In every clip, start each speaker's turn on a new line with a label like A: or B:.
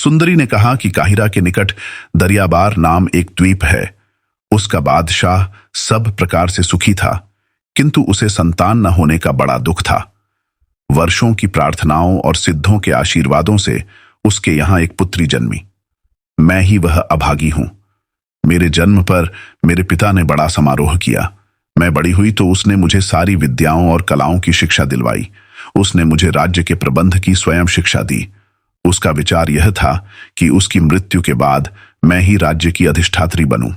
A: सुंदरी ने कहा कि काहिरा के निकट दरियाबार नाम एक द्वीप है। उसका बादशाह सब प्रकार से सुखी था, किंतु उसे संतान न होने का बड़ा दुख था। वर्षों की प्रार्थनाओं और सिद्धों के आशीर्वादों से उसके यहां एक पुत्री जन्मी। मैं ही वह अभागी हूं। मेरे जन्म पर मेरे पिता ने बड़ा समारोह किया। मैं बड़ी हुई तो उसने मुझे सारी विद्याओं और कलाओं की शिक्षा दिलवाई। उसने मुझे राज्य के प्रबंध की स्वयं शिक्षा दी। उसका विचार यह था कि उसकी मृत्यु के बाद मैं ही राज्य की अधिष्ठात्री बनूं।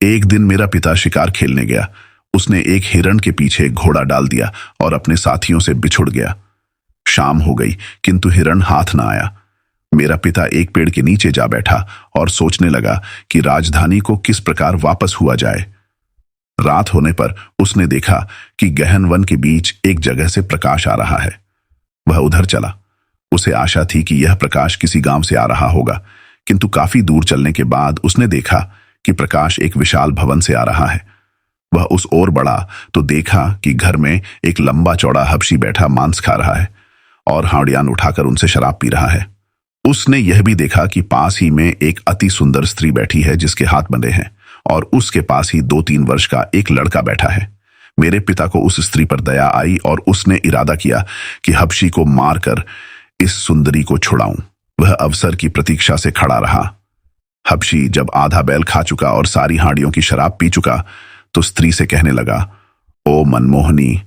A: एक दिन मेरा पिता शिकार खेलने गया। उसने एक हिरण के पीछे एक घोड़ा डाल दिया और अपने साथियों से बिछुड़ गया। शाम हो गई, किंतु हिरण हाथ न आया। मेरा पिता एक पेड़ के नीचे जा बैठा और सोचने लगा कि राजधानी को किस प्रकार वापस हुआ जाए। रात होने पर उसने देखा कि गहन वन के बीच एक जगह से प्रकाश आ रहा है। वह उधर चला। उसे आशा थी कि यह प्रकाश किसी गांव से आ रहा होगा, किंतु काफी दूर चलने के बाद उसने देखा कि प्रकाश एक विशाल भवन से आ रहा है। वह उस ओर बढ़ा तो देखा कि घर में एक लंबा चौड़ा हबशी बैठा मांस खा रहा है और हांडियान उठाकर उनसे शराब पी रहा है। उसने यह भी देखा कि पास ही में एक अति सुंदर स्त्री बैठी है जिसके हाथ बंधे हैं, और उसके पास ही 2-3 वर्ष का एक लड़का बैठा है। मेरे पिता को उस स्त्री पर दया आई और उसने इरादा किया कि हबशी को मारकर इस सुंदरी को छुड़ाऊं। वह अवसर की प्रतीक्षा से खड़ा रहा। हबशी जब आधा बैल खा चुका और सारी हांडियों की शराब पी चुका तो स्त्री से कहने लगा, ओ मनमोहनी,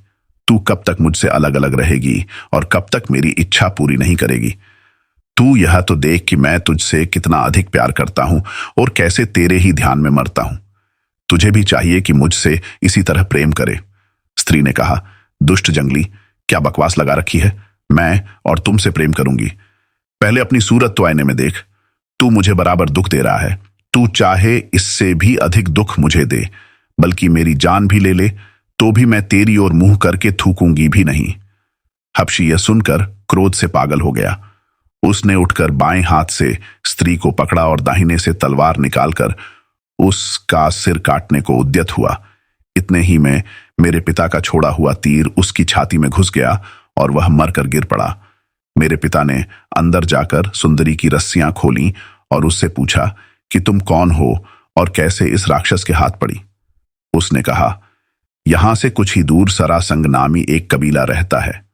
A: तू कब तक मुझसे अलग अलग रहेगी और कब तक मेरी इच्छा पूरी नहीं करेगी? तू यह तो देख कि मैं तुझसे कितना अधिक प्यार करता हूं और कैसे तेरे ही ध्यान में मरता हूं। तुझे भी चाहिए कि मुझसे इसी तरह प्रेम करे। स्त्री ने कहा, दुष्ट जंगली, क्या बकवास लगा रखी है? मैं और तुमसे प्रेम करूंगी? पहले अपनी सूरत तो आईने में देख। तू मुझे बराबर दुख दे रहा है। तू चाहे इससे भी अधिक दुख मुझे दे, बल्कि मेरी जान भी ले ले, तो भी मैं तेरी ओर मुंह करके थूकूंगी भी नहीं। हबशी यह सुनकर क्रोध से पागल हो गया। उसने उठकर बाएं हाथ से स्त्री को पकड़ा और दाहिने से तलवार निकालकर उसका सिर काटने को उद्यत हुआ। इतने ही में मेरे पिता का छोड़ा हुआ तीर उसकी छाती में घुस गया और वह मरकर गिर पड़ा। मेरे पिता ने अंदर जाकर सुंदरी की रस्सियां खोली और उससे पूछा कि तुम कौन हो और कैसे इस राक्षस के हाथ पड़ी? उसने कहा, यहां से कुछ ही दूर सरासंग नामी एक कबीला रहता है।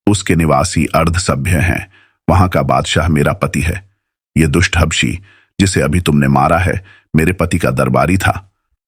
A: उसके निवासी अर्ध सभ्य हैं। वहां का बादशाह मेरा पति है। यह दुष्ट हबशी जिसे अभी तुमने मारा है, मेरे पति का दरबारी था।